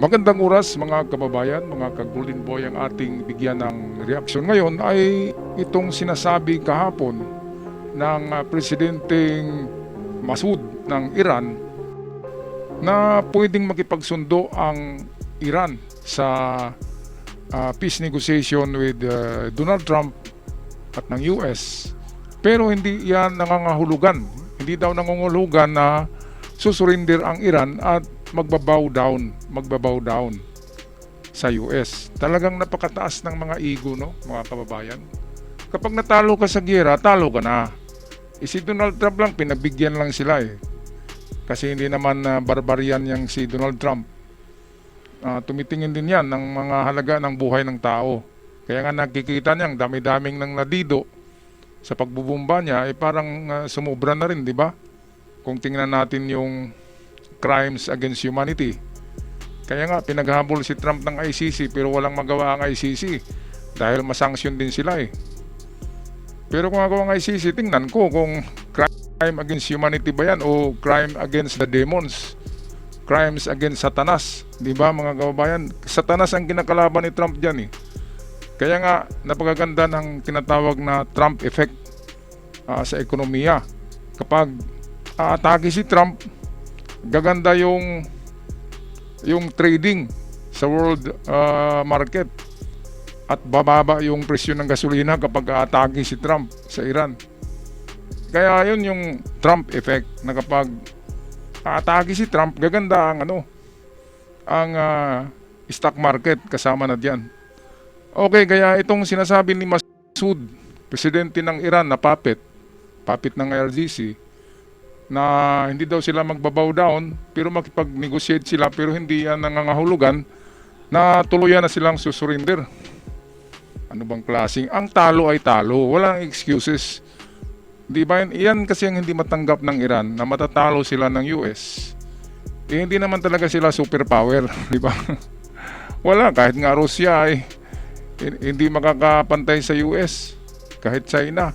Magandang oras mga kababayan, mga ka-Golden Boy, ang ating bigyan ng reaksyon ngayon ay itong sinasabi kahapon ng Presidenteng Masood ng Iran na pwedeng makipagsundo ang Iran sa peace negotiation with Donald Trump at ng US. Pero hindi yan nangangahulugan. Hindi daw nangangahulugan na susurinder ang Iran at magbabow down sa US. Talagang napakataas ng mga ego, no, mga kababayan. Kapag natalo ka sa giyera, talo ka na. Si Donald Trump lang, pinabigyan lang sila eh. Kasi hindi naman barbarian yang si Donald Trump. Tumitingin din yan ng mga halaga ng buhay ng tao. Kaya nga nakikita niyang dami-daming nang nadido sa pagbubumba niya, eh parang sumubra na rin, di ba? Kung tingnan natin yung crimes against humanity. Kaya nga, pinaghabol si Trump ng ICC pero walang magawa ang ICC dahil masanction din sila eh. Pero kung ako ang ICC, tingnan ko kung crime against humanity ba yan o crime against the demons, crimes against Satanas. Di ba mga kababayan? Satanas ang kinakalaban ni Trump dyan eh. Kaya nga, napakaganda ng tinatawag na Trump effect sa ekonomiya. Kapag aatake si Trump, gaganda yung trading sa world market at bababa yung presyo ng gasolina kapag aatake si Trump sa Iran. Kaya yun yung Trump effect, na kapag aatake si Trump, gaganda ang stock market kasama na diyan. Okay, kaya itong sinasabi ni Masood, presidente ng Iran na puppet ng IRGC, na hindi daw sila magbabow down pero makipag-negotiate sila, pero hindi yan nangangahulugan na tuluyan na silang susurinder. Ano bang klaseng? Ang talo ay talo, walang excuses. Di ba yan kasi ang hindi matanggap ng Iran, na matatalo sila ng US. Hindi naman talaga sila superpower, di ba? Wala, kahit nga Russia ay hindi makakapantay sa US, kahit China.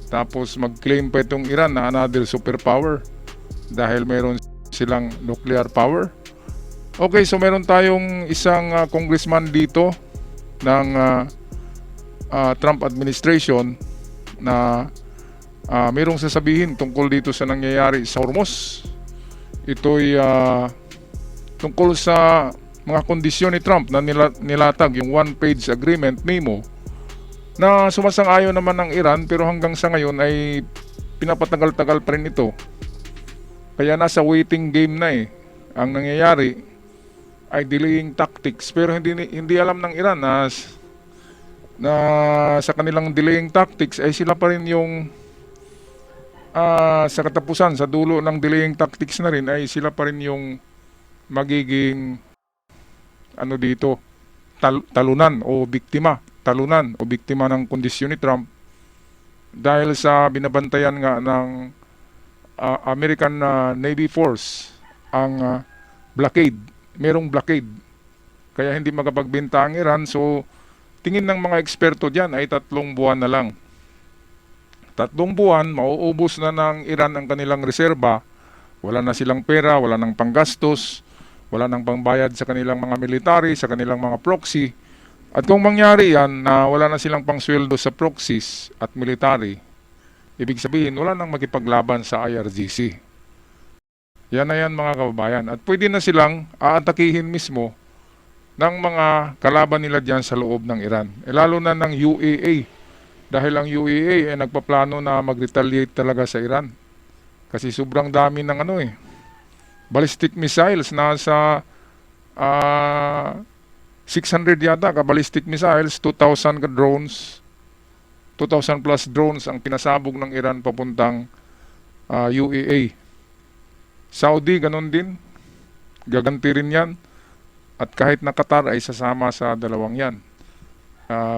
Tapos mag-claim pa itong Iran na another superpower dahil meron silang nuclear power. Okay, so meron tayong isang congressman dito ng Trump administration na merong sasabihin tungkol dito sa nangyayari sa Hormuz. Ito'y tungkol sa mga kondisyon ni Trump na nilatag yung one-page agreement memo na sumasang-ayon naman ng Iran, pero hanggang sa ngayon ay pinapatagal-tagal pa rin ito. Kaya nasa waiting game na eh. Ang nangyayari ay delaying tactics, pero hindi alam ng Iran na sa kanilang delaying tactics ay sila pa rin yung sa katapusan, sa dulo ng delaying tactics na rin, ay sila pa rin yung magiging talunan o biktima ng kondisyon ni Trump dahil sa binabantayan nga ng American Navy Force ang blockade. Merong blockade. Kaya hindi makapagbenta ang Iran. So, tingin ng mga eksperto diyan ay 3 buwan na lang. 3 buwan, mauubos na ng Iran ang kanilang reserba. Wala na silang pera, wala nang panggastos, wala nang pangbayad sa kanilang mga military, sa kanilang mga proxy. At kung mangyari yan na wala na silang pangsweldo sa proxies at military, ibig sabihin wala nang makipaglaban sa IRGC. Yan na yan mga kababayan. At pwede na silang aatakihin mismo ng mga kalaban nila dyan sa loob ng Iran. Lalo na ng UAE. Dahil ang UAE ay nagpaplano na mag-retaliate talaga sa Iran. Kasi sobrang dami ng ballistic missiles. Nasa 600 yata ka-ballistic missiles, 2,000 drones, 2,000 plus drones ang pinasabog ng Iran papuntang UAE. Saudi, ganun din. Gaganti rin yan. At kahit na Qatar ay sasama sa dalawang yan.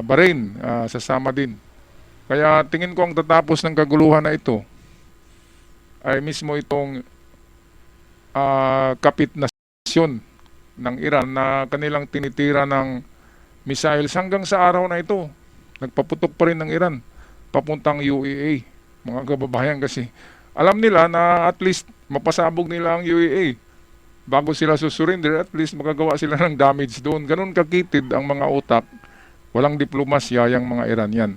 Bahrain, sasama din. Kaya tingin ko ang tatapos ng kaguluhan na ito ay mismo itong kapit na nasyon ng Iran na kanilang tinitira ng missiles hanggang sa araw na ito. Nagpaputok pa rin ng Iran papuntang UAE, mga kababayan, kasi alam nila na at least mapasabog nila ang UAE bago sila susurrender, at least magagawa sila ng damage doon. Ganun kakitid ang mga utak. Walang diplomasya yung mga Iranian.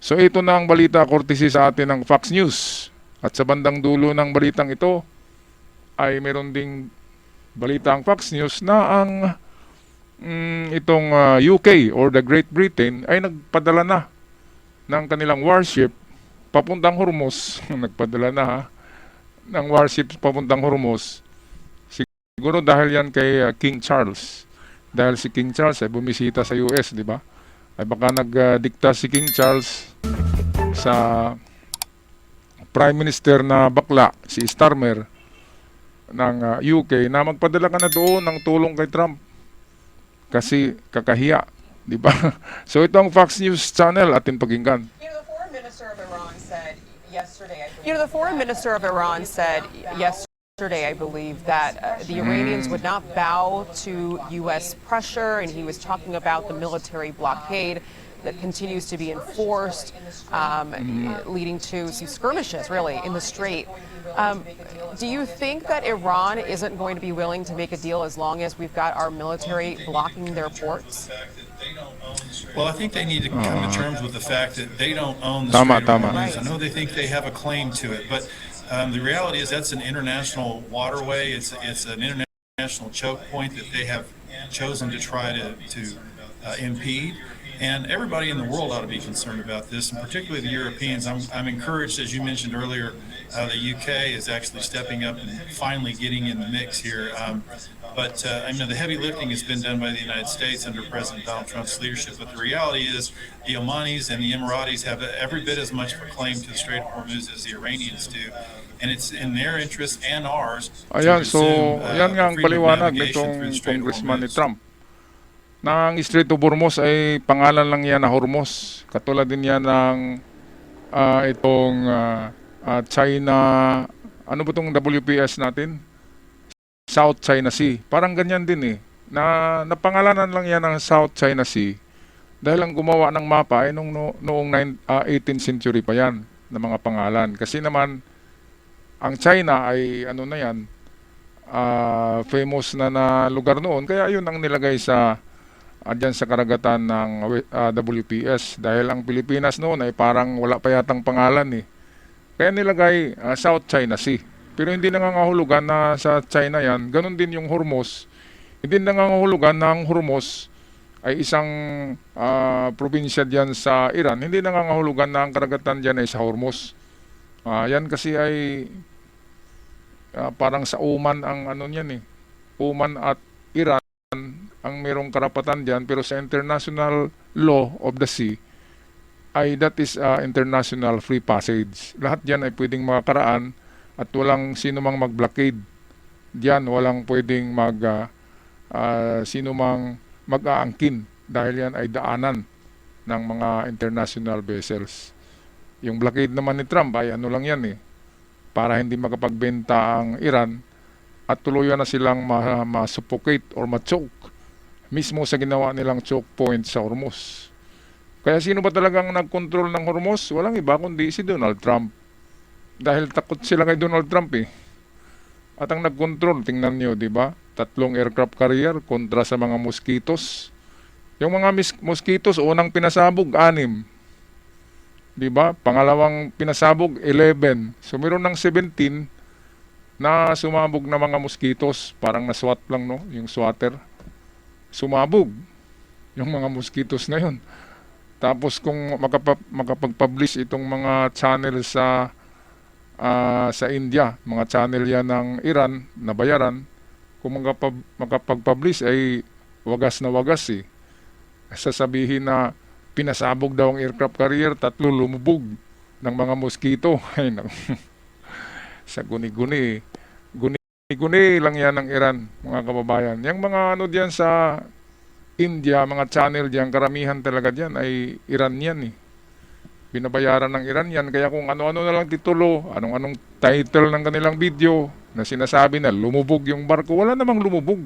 So ito na ang balita courtesy sa atin ng Fox News. At sa bandang dulo ng balitang ito ay meron ding balita ang Fox News na ang itong UK or the Great Britain ay nagpadala na ng kanilang warship papuntang Hormuz. Nagpadala na ng warship papuntang Hormuz. Siguro dahil yan kay King Charles. Dahil si King Charles ay bumisita sa US, di ba? Ay baka nagdikta si King Charles sa Prime Minister na bakla, si Starmer ng UK, na magpadala ka na doon ng tulong kay Trump. Kasi kakahiya, di ba? So ito ang Fox News Channel, atin pakinggan. The foreign minister of Iran said yesterday, I believe, that the Iranians would not bow to U.S. pressure, and he was talking about the military blockade that continues to be enforced, leading to some skirmishes, really, in the Strait. Do you think that Iran isn't going to be willing to make a deal as long as we've got our military blocking their ports? Well, I think they need to come to terms with the fact that they don't own the Strait of Hormuz. I know they think they have a claim to it, but the reality is that's an international waterway. It's an international choke point that they have chosen to try to impede. And everybody in the world ought to be concerned about this, and particularly the Europeans. I'm encouraged, as you mentioned earlier, the UK is actually stepping up and finally getting in the mix here. But I mean, the heavy lifting has been done by the United States under President Donald Trump's leadership. But the reality is the Omanis and the Emiratis have every bit as much of a claim to the Strait of Hormuz as the Iranians do. And it's in their interest and ours to Ayan, so resume yan nga ang freedom of paliwanag navigation nitong through the Strait of congressman ni Hormuz. Trump. Na ang Strait of Hormuz ay pangalan lang yan na Hormuz. Katulad din yan ng itong China, ano ba itong WPS natin? South China Sea. Parang ganyan din eh. Napangalanan lang yan ng South China Sea dahil ang gumawa ng mapa ay noong 18th century pa yan na mga pangalan. Kasi naman, ang China ay ano na yan, famous na lugar noon. Kaya yun ang nilagay sa dyan sa karagatan ng WPS. Dahil ang Pilipinas noon ay parang wala pa yatang pangalan eh. Kaya nilagay South China Sea. Pero hindi nangangahulugan na sa China yan. Ganon din yung Hormuz. Hindi nangangahulugan na ang Hormuz ay isang probinsya diyan sa Iran. Hindi nangangahulugan na ang karagatan diyan ay sa Hormuz. Yan kasi ay parang sa Oman ang ano niyan eh. Oman at Iran ang merong karapatan diyan, pero sa international law of the sea ay that is international free passage. Lahat diyan ay pwedeng makakaraan at walang sino mang mag-blockade. Diyan walang pwedeng sino mang mag-aangkin dahil yan ay daanan ng mga international vessels. Yung blockade naman ni Trump ay ano lang yan eh, para hindi makapagbenta ang Iran at tuluyan na silang ma-suffocate or ma-choke mismo sa ginawa nilang choke point sa Hormuz. Kaya sino ba talagang nag-control ng Hormuz? Walang iba kundi si Donald Trump. Dahil takot sila kay Donald Trump eh. At ang nag-control, tingnan nyo, di ba? 3 aircraft carrier kontra sa mga mosquitos. Yung mga mosquitos, unang pinasabog, 6. Di ba? Pangalawang pinasabog, 11. So, meron ng 17 na sumabog na mga mosquitos. Parang na-swat lang, no? Yung swatter. Sumabog yung mga mosquitos na yun. Tapos kung makapag-publish itong mga channel sa India, mga channel yan ng Iran na bayaran, kung makapag-publish ay wagas na wagas eh. Sasabihin na pinasabog daw ang aircraft carrier, 3 lumubog ng mga mosquito. Ay, sa guni-guni. Guni lang yan ng Iran, mga kababayan. Yung mga ano diyan sa India, mga channel diyan, karamihan talaga diyan ay Iranian eh. Binabayaran ng Iran yan, kaya kung ano-ano na lang titulo, anong title ng kanilang video na sinasabi na lumubog yung barko, wala namang lumubog.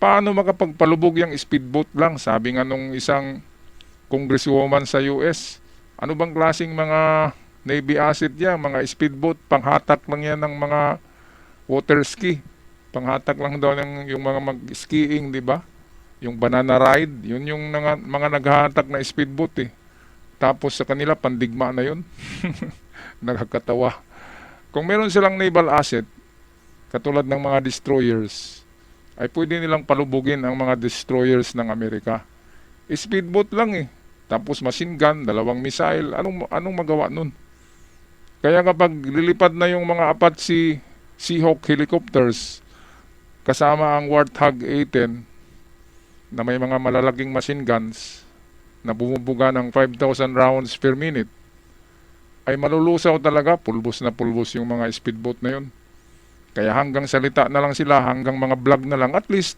Paano makapagpalubog yung speedboat lang? Sabi nga nung isang congresswoman sa US, ano bang klaseng mga Navy asset yan, mga speedboat, panghatak lang yan ng mga water ski. Panghatak lang daw ng yung mga mag-skiing, di ba? Yung banana ride, yun yung mga naghahatak na speedboat eh. Tapos sa kanila, pandigma na yun. Nakakatawa. Kung meron silang naval asset, katulad ng mga destroyers, ay pwede nilang palubugin ang mga destroyers ng Amerika. Speedboat lang eh. Tapos machine gun, 2 missile, anong magawa nun? Kaya kapag lilipad na yung mga Apache Seahawk helicopters, kasama ang Warthog A-10 na may mga malalaking machine guns na bumubuga ng 5,000 rounds per minute, ay malulusaw talaga, pulbos na pulbos yung mga speedboat na yun. Kaya hanggang salita na lang sila, hanggang mga vlog na lang. At least,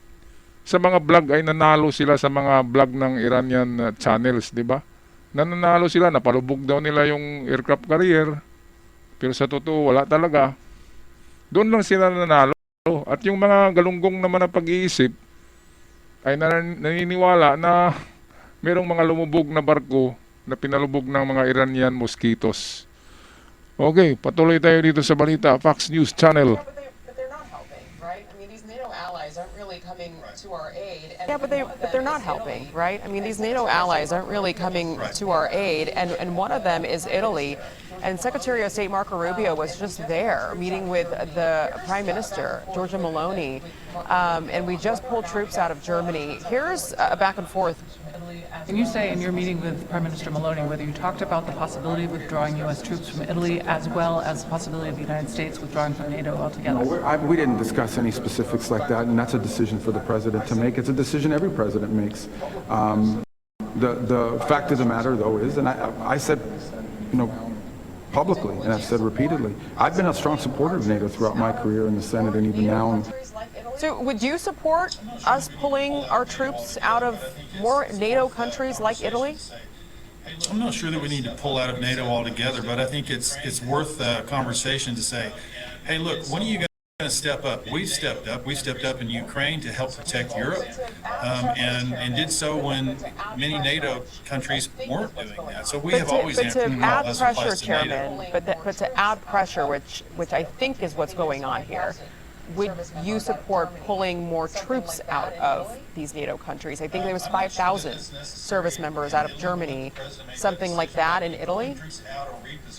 sa mga vlog ay nanalo sila sa mga vlog ng Iranian channels, di ba? Nanalo sila, napalubog daw nila yung aircraft carrier. Pero sa totoo, wala talaga. Doon lang sila nanalo. At yung mga galunggong naman na pag-iisip, ay naniniwala na merong mga lumubog na barko na pinalubog ng mga Iranian mosquitoes. Okay, patuloy tayo dito sa balita, Fox News Channel. But they're not helping, right? I mean, these NATO allies aren't really coming to our aid. Yeah, but they're not helping, right? I mean, these NATO allies aren't really coming to our aid, and one of them is Italy. And Secretary of State Marco Rubio was just there meeting with the Prime Minister, Giorgia Meloni, and we just pulled troops out of Germany. Here's a back and forth. Can you say in your meeting with Prime Minister Maloney whether you talked about the possibility of withdrawing U.S. troops from Italy as well as the possibility of the United States withdrawing from NATO altogether? We didn't discuss any specifics like that, and that's a decision for the president to make. It's a decision every president makes. The fact of the matter, though, is, and I said, publicly, and I've said repeatedly, I've been a strong supporter of NATO throughout my career in the Senate and even now. So would you support us pulling our troops out of more NATO countries like Italy? I'm not sure that we need to pull out of NATO altogether, but I think it's worth a conversation to say, hey, look, when are you going to step up? We've stepped up. We stepped up in Ukraine to help protect Europe, and did so when many NATO countries weren't doing that. So we have always answered to how add this pressure, applies to NATO. Chairman, but to add pressure, which I think is what's going on here. Would you support pulling more troops out of these NATO countries? I think there was 5,000 service members out of Germany, something like that in Italy.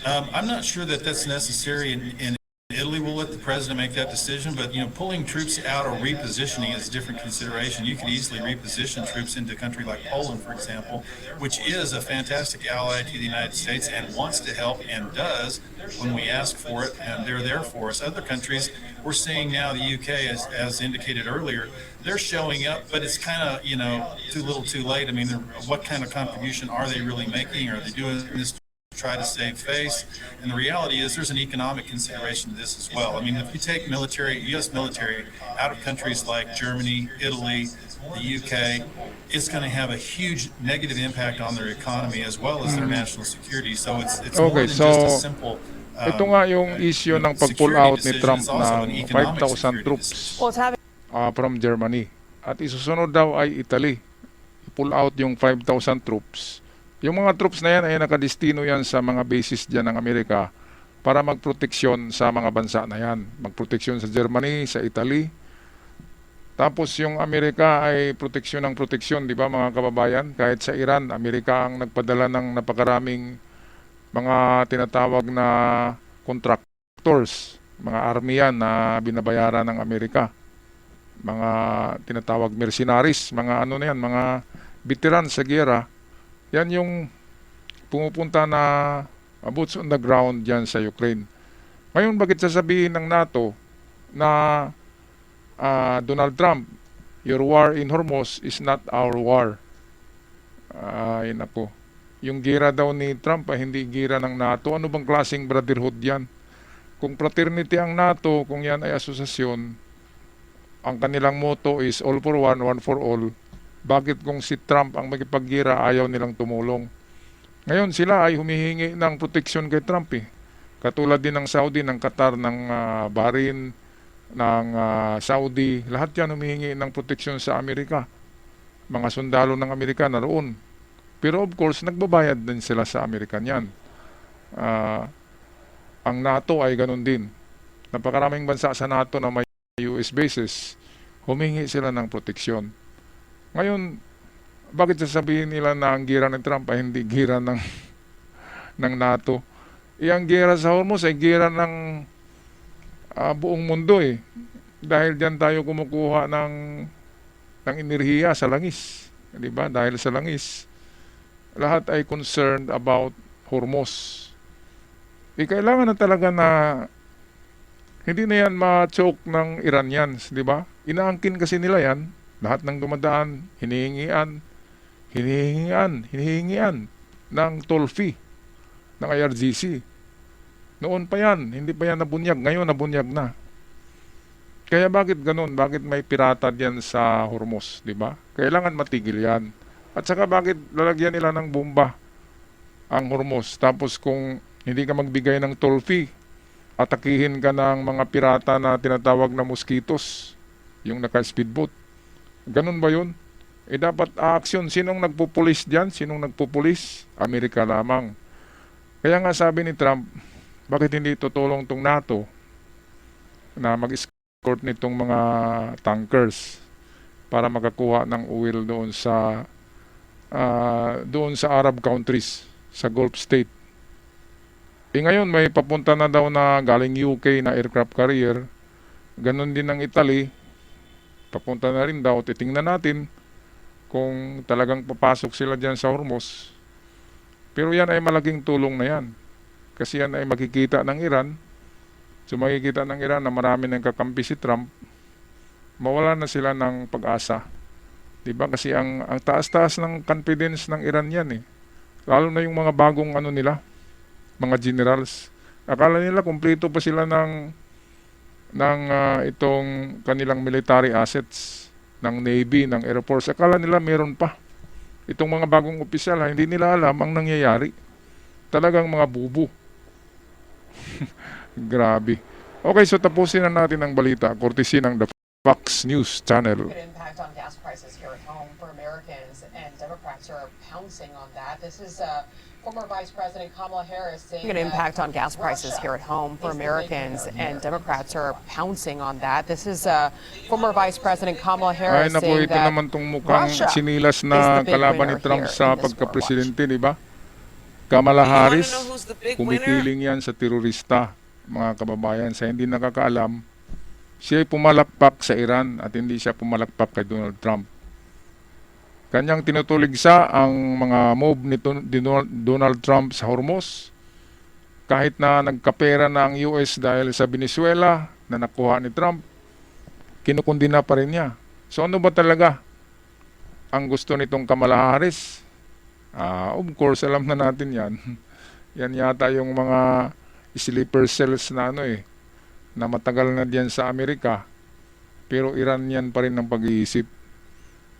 I'm not sure that that's necessary in Italy. Will let the president make that decision, but pulling troops out or repositioning is a different consideration. You could easily reposition troops into a country like Poland, for example, which is a fantastic ally to the United States and wants to help and does when we ask for it, and they're there for us. Other countries, we're seeing now the UK, as indicated earlier, they're showing up, but it's kind of too little, too late. I mean, what kind of contribution are they really making? Are they doing this to try to save face? And the reality is there's an economic consideration to this as well. I mean, if you take U.S. military out of countries like Germany, Italy, the UK, it's going to have a huge negative impact on their economy as well as their national security. So it's more Okay, than just a so simple ito nga yung issue ng pag-pull out ni Trump ng 5,000 troops Well, it's having from Germany. At isusunod daw ay Italy. I-pull out yung 5,000 troops. Yung mga troops na yan ay nakadestino yan sa mga bases dyan ng Amerika para magproteksyon sa mga bansa na yan. Magproteksyon sa Germany, sa Italy. Tapos yung Amerika ay proteksyon ng proteksyon, di ba mga kababayan? Kahit sa Iran, Amerika ang nagpadala ng napakaraming mga tinatawag na contractors, mga army yan na binabayaran ng Amerika. Mga tinatawag mercenaries, mga ano na yan, mga veteran sa giyera. Yan yung pumupunta na boots on the ground dyan sa Ukraine. Ngayon, bakit sasabihin ng NATO na Donald Trump, your war in Hormuz is not our war? Ay nako. Yung gira daw ni Trump ay hindi gira ng NATO. Ano bang klaseng brotherhood yan? Kung fraternity ang NATO, kung yan ay asosasyon, ang kanilang motto is all for one, one for all. Bakit kung si Trump ang magipaggira, ayaw nilang tumulong? Ngayon sila ay humihingi ng proteksyon kay Trump eh. Katulad din ng Saudi, ng Qatar, ng Bahrain, ng Saudi. Lahat yan humihingi ng proteksyon sa Amerika. Mga sundalo ng Amerika naroon. Pero of course, nagbabayad din sila sa Amerikan yan. Ang NATO ay ganun din. Napakaraming bansa sa NATO na may US bases, humingi sila ng proteksyon. Ngayon, bakit sasabihin nila na ang gira ni Trump ay hindi gira ng NATO? Ang gira sa Hormuz ay gira ng buong mundo eh. Dahil diyan tayo kumukuha ng enerhiya sa langis. Di ba? Dahil sa langis, lahat ay concerned about Hormuz. Kailangan na talaga na hindi na yan ma-choke ng Iranians, di ba? Inaangkin kasi nila yan, lahat ng dumadaan, hinihingian ng toll fee ng IRGC. Noon pa yan, hindi pa yan nabunyag, ngayon nabunyag na. Kaya bakit ganun? Bakit may pirata diyan sa Hormuz, di ba? Kailangan matigil yan. At saka bakit lalagyan nila ng bomba ang Hormuz? Tapos kung hindi ka magbigay ng toll fee, atakihin ka ng mga pirata na tinatawag na mosquitos, yung naka-speedboat. Ganun ba yun? Dapat action. Sinong nagpupulis diyan? Sinong nagpupulis? Amerika lamang. Kaya nga sabi ni Trump, bakit hindi tutulong tong NATO na mag-escort nitong mga tankers para makakuha ng oil doon sa Arab countries, sa Gulf State. Ngayon may papunta na daw na galing UK na aircraft carrier. Ganon din ng Italy. Papunta na rin daw. Titingnan natin kung talagang papasok sila dyan sa Hormuz. Pero yan ay malaking tulong na yan. Kasi yan ay makikita ng Iran. So makikita ng Iran na marami nang kakampi si Trump. Mawala na sila ng pag-asa. Diba? Kasi ang taas-taas ng confidence ng Iran yan eh. Lalo na yung mga bagong nila, mga generals. Akala nila kumpleto pa sila ng itong kanilang military assets ng Navy, ng Air Force. Akala nila meron pa. Itong mga bagong opisyal, hindi nila alam ang nangyayari. Talagang mga bubo. Grabe. Okay, so tapusin na natin ang balita. Courtesy ng The Fox News Channel. Impact on gas prices here at home for Americans, and Democrats are pouncing on that. This is former Vice President Kamala Harris saying an impact on gas prices here at home for Americans, and Democrats are pouncing on that. This is former Vice President Kamala Ay Harris naku, saying ito that naman tong mukhang Russia sinilas is na the big kalaban ni winner Trump here sa in this war pagka-presidente, di ba? Kamala Harris, kumikiling yan sa terorista, mga kababayan. Sa hindi nakakaalam, siya ay pumalakpak sa Iran at hindi siya pumalakpak kay Donald Trump. Kanyang tinutuligsa ang mga move ni Donald Trump sa Hormuz. Kahit na nagkapera na ang US dahil sa Venezuela na nakuha ni Trump, kinukundina pa rin niya. So ano ba talaga ang gusto nitong Kamala Harris? Of course, alam na natin yan. Yan yata yung mga sleeper cells na na matagal na diyan sa Amerika. Pero Iranian pa rin ang pag-iisip,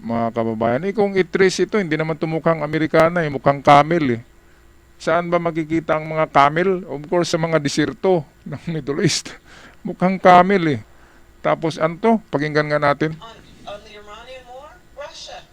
mga kababayan. Kung i-trace ito, hindi naman tumukhang Amerikana, mukhang camel eh. Saan ba makikita ang mga camel? Of course, sa mga desierto ng Middle East. Mukhang camel eh. Tapos anto, pakinggan nga natin. On the Iranian war, Russia.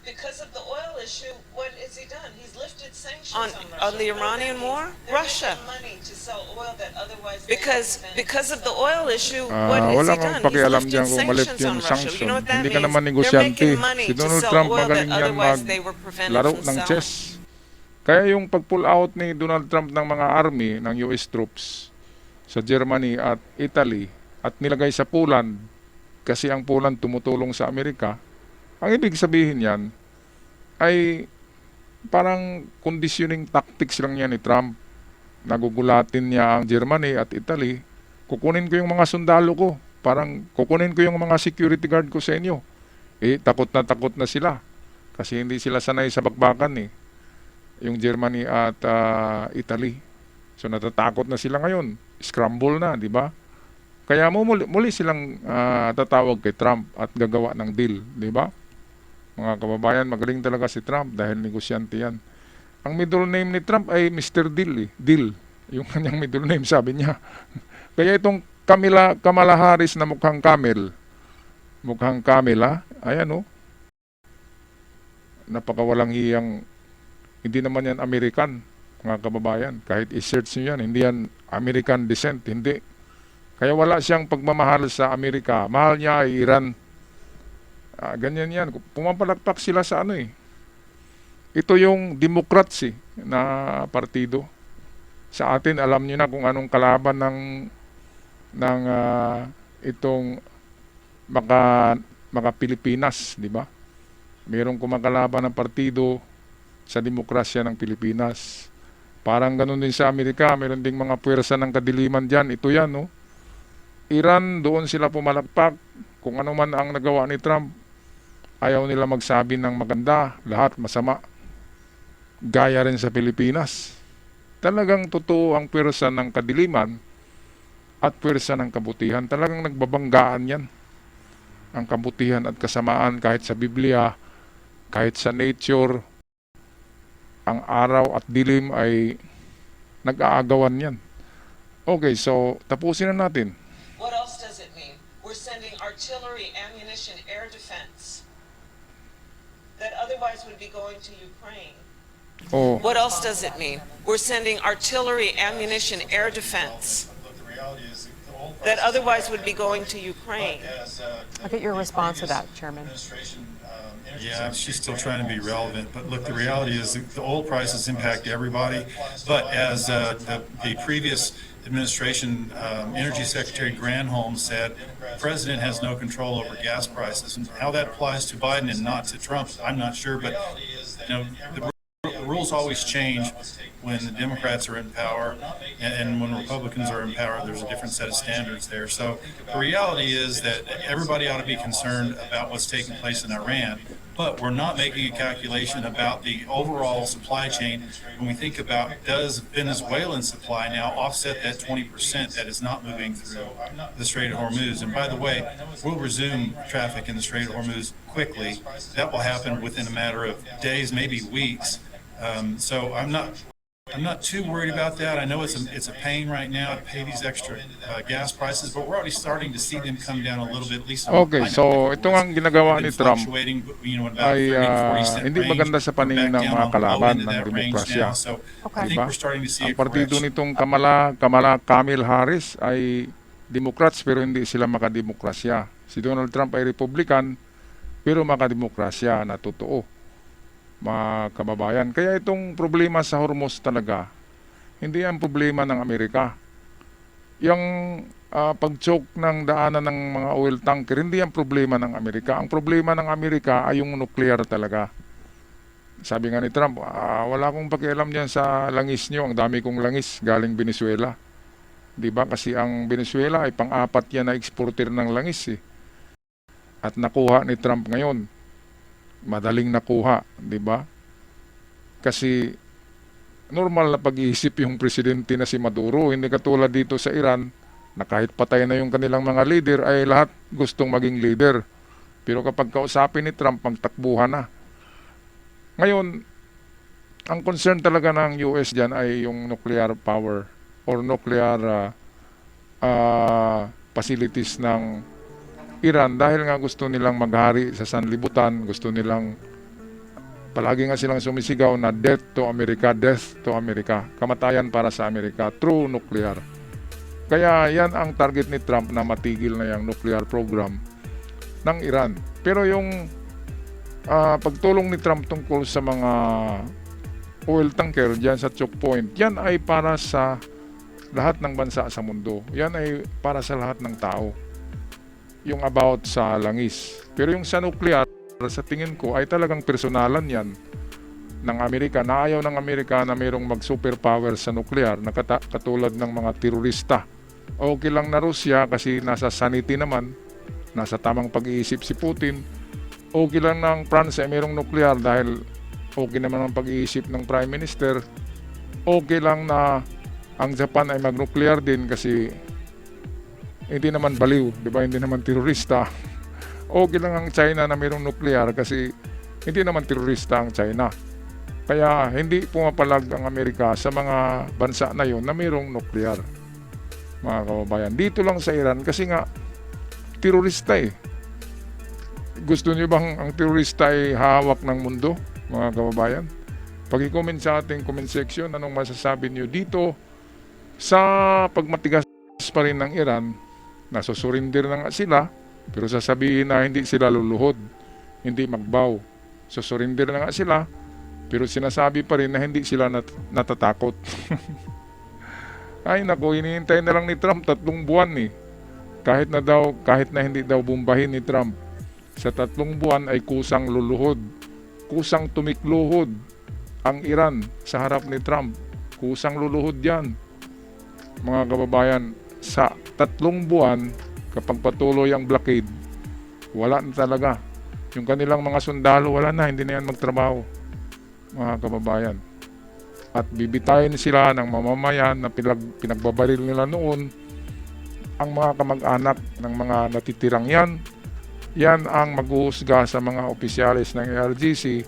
Because of the oil issue, what has he done? He's lifted sanctions on Russia. On the Iranian war, Russia. Money to sell oil that otherwise Because of the oil issue, what has Wala he done? kang pakialam He's dyan lifted kung malit sanctions yung on Russia. sanction. You know what that Hindi ka means? naman They're negosyante. making money Si to Donald sell Trump oil that magaling yan otherwise they were prevented maglaro from ng selling. chess. Kaya yung pag-pull out ni Donald Trump ng mga army ng US troops sa Germany at Italy at nilagay sa Poland, kasi ang Poland tumutulong sa Amerika, ang ibig sabihin yan ay parang conditioning tactics lang yan ni Trump. Nagugulatin niya ang Germany at Italy. Kukunin ko yung mga sundalo ko. Parang kukunin ko yung mga security guard ko sa inyo. Takot na sila. Kasi hindi sila sanay sa bakbakan eh. Yung Germany at Italy. So natatakot na sila ngayon. Scramble na, di ba? Kaya muli silang tatawag kay Trump at gagawa ng deal, di ba? Mga kababayan, magaling talaga si Trump dahil negosyante yan. Ang middle name ni Trump ay Mr. Deal eh. Deal. Yung kanyang middle name, sabi niya. Kaya itong Kamala Harris na mukhang camel. Mukhang camel, ayan napakawalang hiyang, hindi naman yan American, mga kababayan. Kahit i-search nyo yan, hindi yan American descent, hindi. Kaya wala siyang pagmamahal sa Amerika. Mahal niya ay Iran. Ganyan yan. Pumapalakpak sila sa ano eh. Ito yung Democrats na partido. Sa atin, alam niyo na kung anong kalaban ng itong mga Pilipinas, di ba? Mayroong kumakalaban ng partido sa demokrasya ng Pilipinas. Parang ganun din sa Amerika, mayroon ding mga puwersa ng kadiliman dyan. Ito yan, no? Iran, doon sila pumalakpak. Kung ano man ang nagawa ni Trump, ayaw nila magsabi ng maganda, lahat masama. Gaya rin sa Pilipinas. Talagang totoo ang puwersa ng kadiliman at puwersa ng kabutihan. Talagang nagbabanggaan yan. Ang kabutihan at kasamaan kahit sa Biblia, kahit sa nature, ang araw at dilim ay nag-aagawan yan. Okay, so tapusin na natin. What else does it mean? We're sending artillery, ammunition, air defense that otherwise would be going to Ukraine. Oh, What else does it mean? We're sending artillery, ammunition, air defense But the reality is the oil that prices otherwise would be going to Ukraine. as I'll get your response to that, Chairman. Yeah, she's still trying to be relevant, but look, the reality is the oil prices impact everybody. But as the previous administration Energy Secretary Granholm said, the president has no control over gas prices. And how that applies to Biden and not to Trump, I'm not sure. But you know, the rules always change when the Democrats are in power, and when Republicans are in power, there's a different set of standards there. So the reality is that everybody ought to be concerned about what's taking place in Iran, but we're not making a calculation about the overall supply chain when we think about, does Venezuelan supply now offset that 20% that is not moving through the Strait of Hormuz? And by the way, we'll resume traffic in the Strait of Hormuz quickly. That will happen within a matter of days, maybe weeks. So I'm not too worried about that. I know it's a pain right now to pay these extra gas prices, but we're already starting to see them come down a little bit. At least okay, so ito ang ginagawa ni Trump fluctuating, you know, about ay 30 to 40 cent hindi range. maganda sa paningin We're back ng down mga low kalaban into ng that range demokrasya. now. So I think Diba? we're starting to see Ang a partido correction. nitong Kamala Harris ay Democrats pero hindi sila makademokrasya. Si Donald Trump ay Republican pero makademokrasya na totoo, mga kababayan. Kaya itong problema sa Hormuz talaga, hindi ang problema ng Amerika. Yung pag-choke ng daanan ng mga oil tanker, hindi ang problema ng Amerika. Ang problema ng Amerika ay yung nuclear talaga. Sabi nga ni Trump, wala akong pakialam dyan sa langis nyo. Ang dami kong langis galing Venezuela. Diba? Kasi ang Venezuela ay pang-apat yan na exporter ng langis. At nakuha ni Trump ngayon. Madaling nakuha. Diba? Kasi normal na pag-iisip yung presidente na si Maduro. Hindi katulad dito sa Iran na kahit patay na yung kanilang mga leader ay lahat gustong maging leader. Pero kapag kausapin ni Trump, magtakbuhan na. Ngayon, ang concern talaga ng US dyan ay yung nuclear power or nuclear facilities ng Iran dahil nga gusto nilang maghari sa sanlibutan, gusto nilang palagi nga silang sumisigaw na death to America, kamatayan para sa Amerika through nuclear. Kaya yan ang target ni Trump na matigil na yung nuclear program ng Iran. Pero yung pagtulong ni Trump tungkol sa mga oil tanker dyan sa choke point, yan ay para sa lahat ng bansa sa mundo. Yan ay para sa lahat ng tao. Yung about sa langis. Pero yung sa nuclear, sa tingin ko ay talagang personalan yan ng Amerika. Naayaw ng Amerika na mayroong mag-superpower sa nuclear na katulad ng mga terorista. Okay lang na Rusya kasi nasa sanity naman, nasa tamang pag-iisip si Putin. Okay lang ng France ay mayroong nuclear dahil okay naman ang pag-iisip ng Prime Minister. Okay lang na ang Japan ay mag-nuclear din kasi hindi naman baliw, di ba? Hindi naman terorista. Okay lang ang China na mayroong nuclear kasi hindi naman terorista ang China. Kaya hindi pumapalag ang Amerika sa mga bansa na yun na mayroong nuclear, mga kababayan. Dito lang sa Iran kasi nga terorista eh. Gusto niyo bang ang terorista ay hawak ng mundo, mga kababayan? Pag-i-comment sa ating comment section anong masasabi niyo dito sa pagmatigas pa rin ng Iran Nasusurrender na nga sila, pero sasabihin na hindi sila luluhod, hindi magbaw. Susurrender na nga sila, pero sinasabi pa rin na hindi sila natatakot. Ay naku, hinihintay na lang ni Trump 3 buwan eh. Kahit na hindi daw bumbahin ni Trump, sa 3 buwan ay kusang luluhod, kusang tumikluhod ang Iran sa harap ni Trump. Kusang luluhod yan. Mga kababayan, sa 3 buwan, kapag patuloy ang blockade, wala na talaga. Yung kanilang mga sundalo, wala na, hindi na yan magtrabaho. Mga kababayan. At bibitayin sila ng mamamayan na pinagbabaril nila noon. Ang mga kamag-anak ng mga natitirang yan ang maghuhusga sa mga opisyalis ng ARGC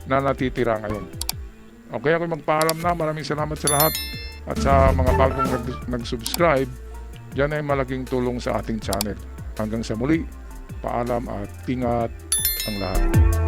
na natitira ngayon. Okay, ako magpaalam na. Maraming salamat sa lahat. At sa mga bagong nag-subscribe, yan ay malaking tulong sa ating channel. Hanggang sa muli, paalam at ingat ang lahat.